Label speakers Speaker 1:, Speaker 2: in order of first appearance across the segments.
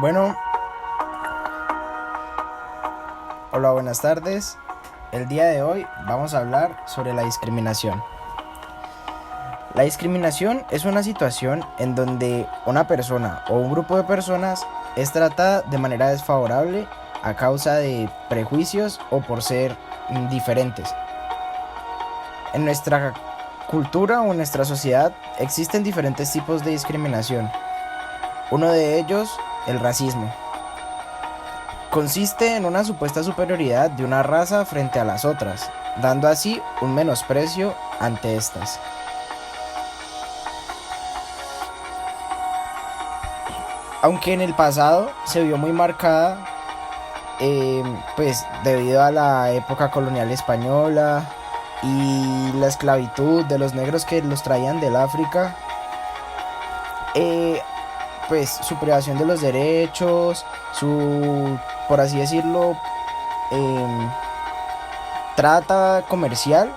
Speaker 1: Bueno, hola, buenas tardes. El día de hoy vamos a hablar sobre la discriminación. La discriminación es una situación en donde una persona o un grupo de personas es tratada de manera desfavorable a causa de prejuicios o por ser diferentes. En nuestra cultura o en nuestra sociedad existen diferentes tipos de discriminación. Uno de ellos, el racismo. Consiste en una supuesta superioridad de una raza frente a las otras, dando así un menosprecio ante estas. Aunque en el pasado se vio muy marcada, pues debido a la época colonial española y la esclavitud de los negros que los traían del África, pues su privación de los derechos, su, por así decirlo, trata comercial,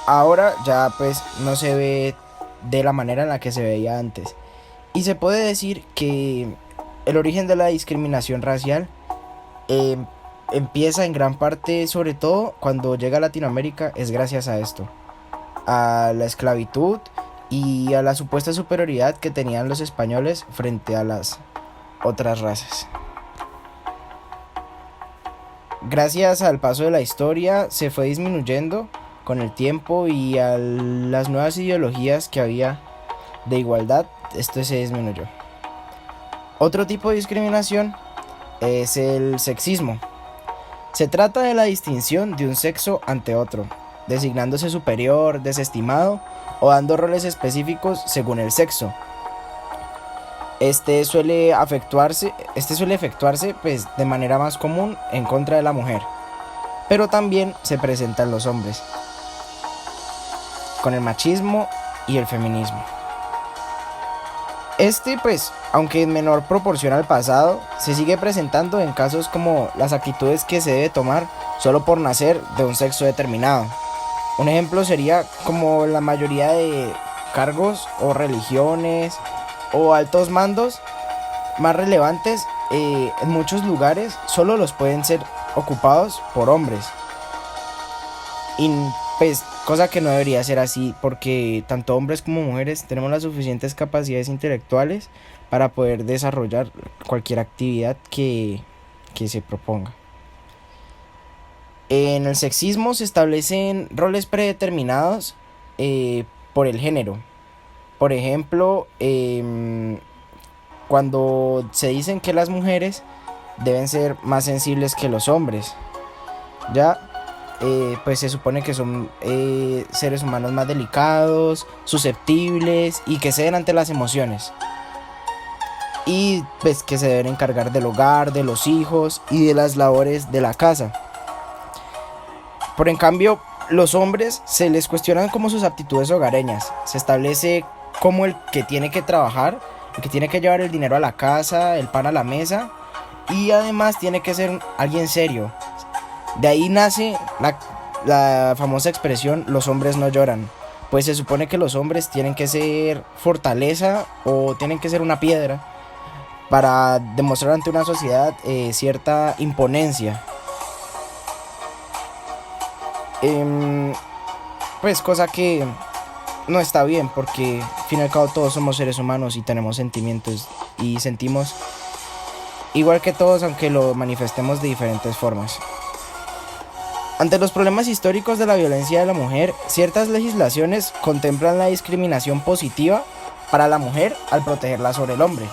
Speaker 1: ahora ya pues no se ve de la manera en la que se veía antes. Y se puede decir que el origen de la discriminación racial eh, empieza en gran parte, sobre todo cuando llega a Latinoamérica, es gracias a esto, a la esclavitud y a la supuesta superioridad que tenían los españoles frente a las otras razas. Gracias al paso de la historia se fue disminuyendo con el tiempo y a las nuevas ideologías que había de igualdad, esto se disminuyó. Otro tipo de discriminación es el sexismo. Se trata de la distinción de un sexo ante otro, designándose superior, desestimado o dando roles específicos según el sexo. Este suele efectuarse pues, de manera más común en contra de la mujer, pero también se presenta en los hombres, con el machismo y el feminismo. Pues, aunque en menor proporción al pasado, se sigue presentando en casos como las actitudes que se debe tomar solo por nacer de un sexo determinado. Un ejemplo sería como la mayoría de cargos o religiones o altos mandos más relevantes en muchos lugares solo los pueden ser ocupados por hombres. Y pues cosa que no debería ser así, porque tanto hombres como mujeres tenemos las suficientes capacidades intelectuales para poder desarrollar cualquier actividad que se proponga. En el sexismo se establecen roles predeterminados por el género. Por ejemplo, cuando se dicen que las mujeres deben ser más sensibles que los hombres, ya pues se supone que son seres humanos más delicados, susceptibles y que ceden ante las emociones. Y pues que se deben encargar del hogar, de los hijos y de las labores de la casa. Por en cambio, los hombres se les cuestionan como sus aptitudes hogareñas. Se establece como el que tiene que trabajar, el que tiene que llevar el dinero a la casa, el pan a la mesa, y además tiene que ser alguien serio. De ahí nace la famosa expresión los hombres no lloran, pues se supone que los hombres tienen que ser fortaleza o tienen que ser una piedra para demostrar ante una sociedad cierta imponencia. Pues cosa que no está bien, porque al fin y al cabo todos somos seres humanos y tenemos sentimientos y sentimos igual que todos, aunque lo manifestemos de diferentes formas. Ante los problemas históricos de la violencia de la mujer, ciertas legislaciones contemplan la discriminación positiva para la mujer al protegerla sobre el hombre.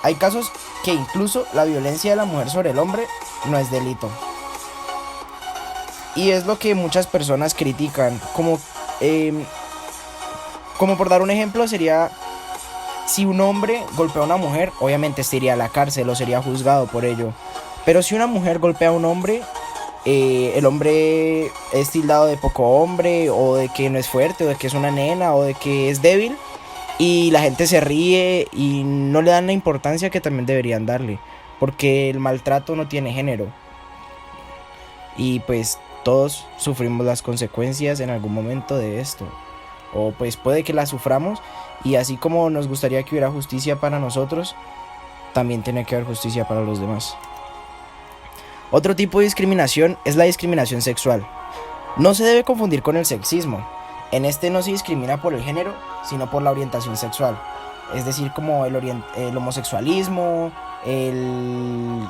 Speaker 1: Hay casos que incluso la violencia de la mujer sobre el hombre no es delito. Y es lo que muchas personas critican, como por dar un ejemplo sería, si un hombre golpea a una mujer, obviamente se iría a la cárcel o sería juzgado por ello. Pero si una mujer golpea a un hombre, el hombre es tildado de poco hombre, o de que no es fuerte, o de que es una nena, o de que es débil, y la gente se ríe y no le dan la importancia que también deberían darle, porque el maltrato no tiene género. Y pues todos sufrimos las consecuencias en algún momento de esto, o pues puede que las suframos Y así como nos gustaría que hubiera justicia para nosotros, también tiene que haber justicia para los demás. Otro tipo de discriminación es la discriminación sexual. No se debe confundir con el sexismo. En este no se discrimina por el género, sino por la orientación sexual. Es decir, como el homosexualismo, el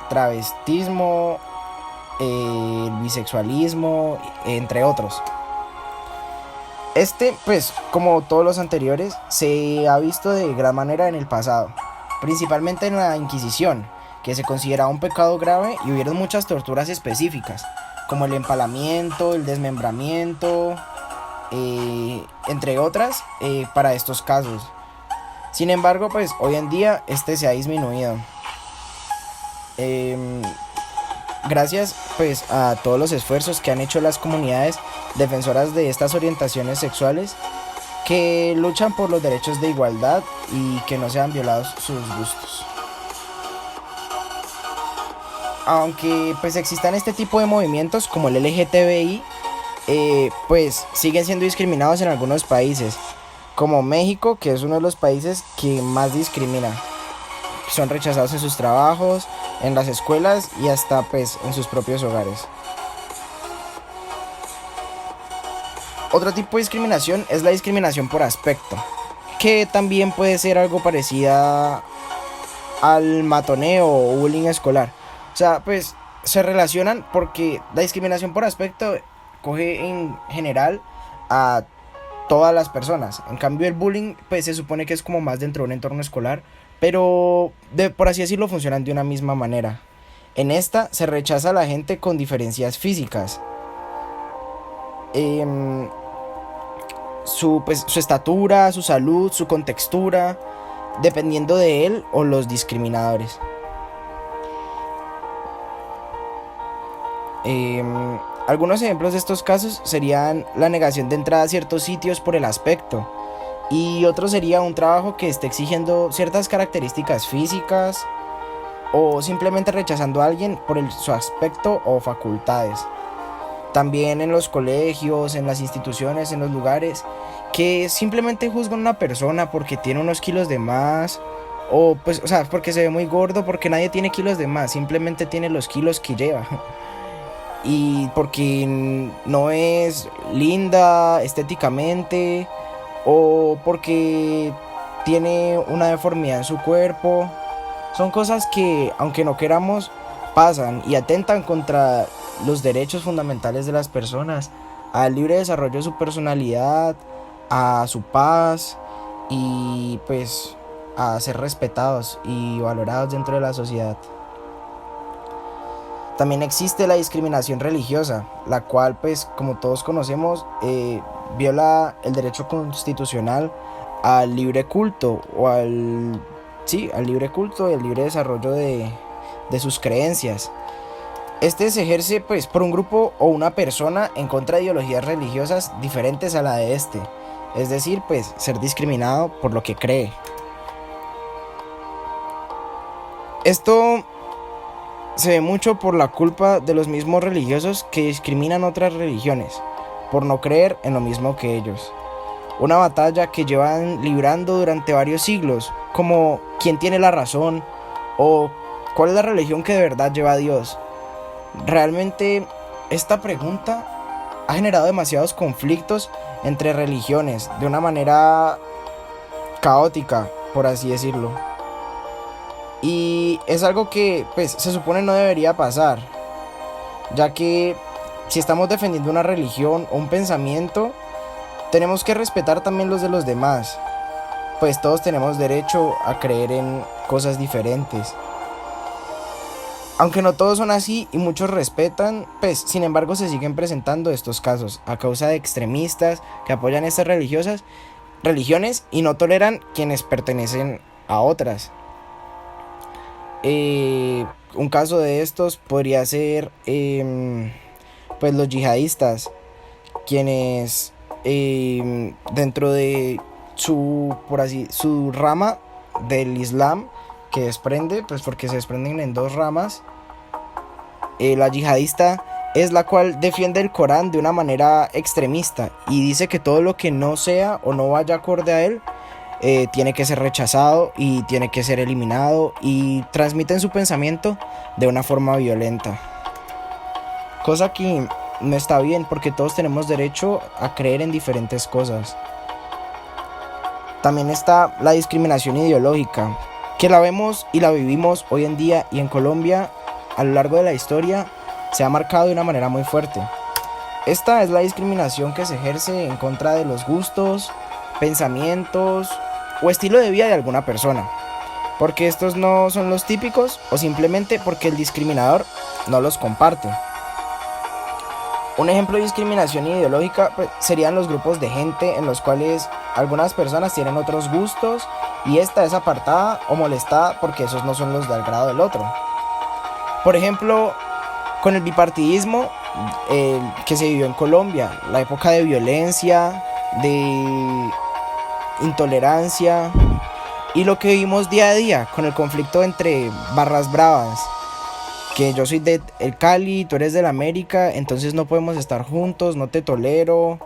Speaker 1: travestismo, el bisexualismo, entre otros. Pues, como todos los anteriores, se ha visto de gran manera en el pasado, principalmente en la Inquisición, que se consideraba un pecado grave y hubieron muchas torturas específicas, como el empalamiento, el desmembramiento, entre otras, para estos casos. Sin embargo, pues hoy en día se ha disminuido. Gracias pues a todos los esfuerzos que han hecho las comunidades defensoras de estas orientaciones sexuales, que luchan por los derechos de igualdad y que no sean violados sus gustos. Aunque pues existan este tipo de movimientos como el LGTBI, pues siguen siendo discriminados en algunos países, como México, que es uno de los países que más discrimina. Son rechazados en sus trabajos, en las escuelas y hasta pues en sus propios hogares. Otro tipo de discriminación es la discriminación por aspecto, que también puede ser algo parecida al matoneo o bullying escolar. O sea, pues se relacionan porque la discriminación por aspecto coge en general a todas las personas. En cambio el bullying pues se supone que es como más dentro de un entorno escolar, pero por así decirlo funcionan de una misma manera. En esta se rechaza a la gente con diferencias físicas, su estatura, su salud, su contextura, dependiendo de él o los discriminadores. Algunos ejemplos de estos casos serían la negación de entrada a ciertos sitios por el aspecto, y otro sería un trabajo que esté exigiendo ciertas características físicas, o simplemente rechazando a alguien por su aspecto o facultades. También en los colegios, en las instituciones, en los lugares, que simplemente juzgan a una persona porque tiene unos kilos de más, o porque se ve muy gordo, porque nadie tiene kilos de más, simplemente tiene los kilos que lleva. Y porque no es linda estéticamente, o porque tiene una deformidad en su cuerpo. Son cosas que, aunque no queramos, pasan y atentan contra los derechos fundamentales de las personas, al libre desarrollo de su personalidad, a su paz y pues a ser respetados y valorados dentro de la sociedad. También existe la discriminación religiosa, la cual pues como todos conocemos viola el derecho constitucional al libre culto al libre culto y al libre desarrollo de sus creencias. Se ejerce pues por un grupo o una persona en contra de ideologías religiosas diferentes a la de es decir, pues ser discriminado por lo que cree. Esto se ve mucho por la culpa de los mismos religiosos que discriminan otras religiones por no creer en lo mismo que ellos. Una batalla que llevan librando durante varios siglos, como quién tiene la razón o cuál es la religión que de verdad lleva a Dios. Realmente esta pregunta ha generado demasiados conflictos entre religiones de una manera caótica, por así decirlo. Y es algo que pues se supone no debería pasar, ya que si estamos defendiendo una religión o un pensamiento, tenemos que respetar también los de los demás, pues todos tenemos derecho a creer en cosas diferentes. Aunque no todos son así y muchos respetan, pues sin embargo se siguen presentando estos casos a causa de extremistas que apoyan estas religiones y no toleran quienes pertenecen a otras. Un caso de estos podría ser pues los yihadistas, quienes dentro de su rama del Islam, que desprende, pues porque se desprenden en dos ramas, la yihadista es la cual defiende el Corán de una manera extremista y dice que todo lo que no sea o no vaya acorde a él tiene que ser rechazado y tiene que ser eliminado, y transmiten su pensamiento de una forma violenta, cosa que no está bien porque todos tenemos derecho a creer en diferentes cosas. También está la discriminación ideológica, que la vemos y la vivimos hoy en día, y en Colombia a lo largo de la historia se ha marcado de una manera muy fuerte. Esta es la discriminación que se ejerce en contra de los gustos, pensamientos o estilo de vida de alguna persona, porque estos no son los típicos o simplemente porque el discriminador no los comparte. Un ejemplo de discriminación ideológica serían los grupos de gente en los cuales algunas personas tienen otros gustos y esta es apartada o molestada porque esos no son los del agrado del otro. Por ejemplo, con el bipartidismo que se vivió en Colombia, la época de violencia, de intolerancia y lo que vivimos día a día con el conflicto entre barras bravas, que yo soy de el Cali, tú eres del América, entonces no podemos estar juntos, no te tolero,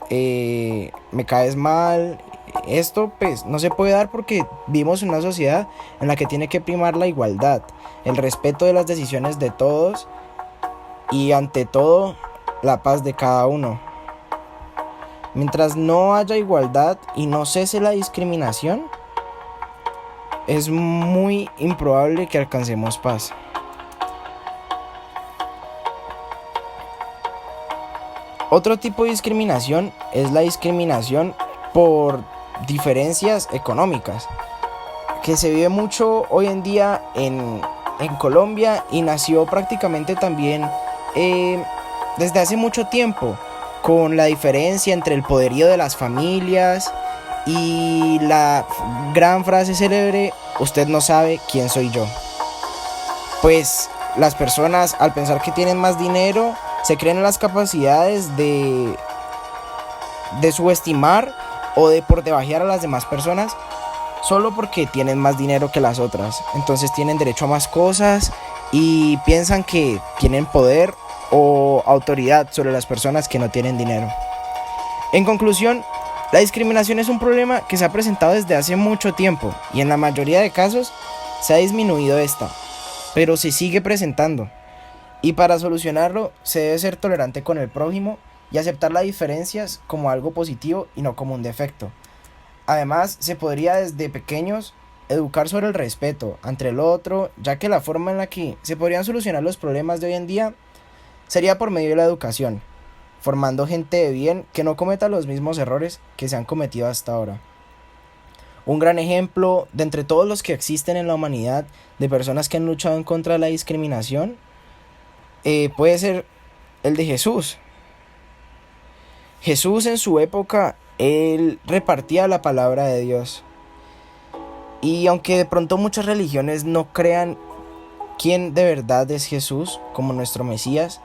Speaker 1: me caes mal. Esto pues no se puede dar porque vivimos en una sociedad en la que tiene que primar la igualdad, el respeto de las decisiones de todos y ante todo la paz de cada uno. Mientras no haya igualdad y no cese la discriminación, es muy improbable que alcancemos paz. Otro tipo de discriminación es la discriminación por diferencias económicas, que se vive mucho hoy en día en Colombia y nació prácticamente también desde hace mucho tiempo, con la diferencia entre el poderío de las familias y la gran frase célebre: usted no sabe quién soy yo. Pues las personas, al pensar que tienen más dinero, se creen en las capacidades de subestimar o de por debajear a las demás personas solo porque tienen más dinero que las otras. Entonces tienen derecho a más cosas y piensan que tienen poder o autoridad sobre las personas que no tienen dinero. En conclusión, la discriminación es un problema que se ha presentado desde hace mucho tiempo y en la mayoría de casos se ha disminuido esta, pero se sigue presentando. Y para solucionarlo se debe ser tolerante con el prójimo y aceptar las diferencias como algo positivo y no como un defecto. Además, se podría desde pequeños educar sobre el respeto ante el otro, ya que la forma en la que se podrían solucionar los problemas de hoy en día sería por medio de la educación, formando gente de bien que no cometa los mismos errores que se han cometido hasta ahora. Un gran ejemplo de entre todos los que existen en la humanidad de personas que han luchado en contra de la discriminación puede ser el de Jesús. Jesús en su época, él repartía la palabra de Dios. Y aunque de pronto muchas religiones no crean quién de verdad es Jesús como nuestro Mesías,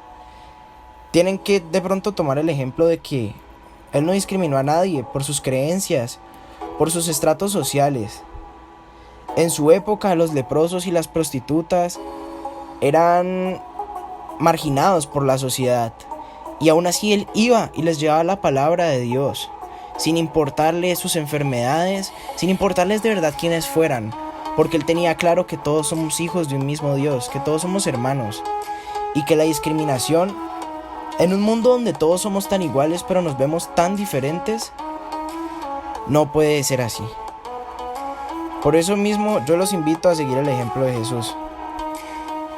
Speaker 1: tienen que de pronto tomar el ejemplo de que él no discriminó a nadie por sus creencias, por sus estratos sociales. En su época, los leprosos y las prostitutas eran marginados por la sociedad, y aún así él iba y les llevaba la palabra de Dios, sin importarles sus enfermedades, sin importarles de verdad quiénes fueran, porque él tenía claro que todos somos hijos de un mismo Dios, que todos somos hermanos, y que la discriminación, en un mundo donde todos somos tan iguales pero nos vemos tan diferentes, no puede ser así. Por eso mismo yo los invito a seguir el ejemplo de Jesús,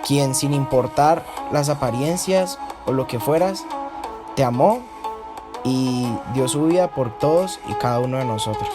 Speaker 1: quien sin importar las apariencias o lo que fueras, te amó y dio su vida por todos y cada uno de nosotros.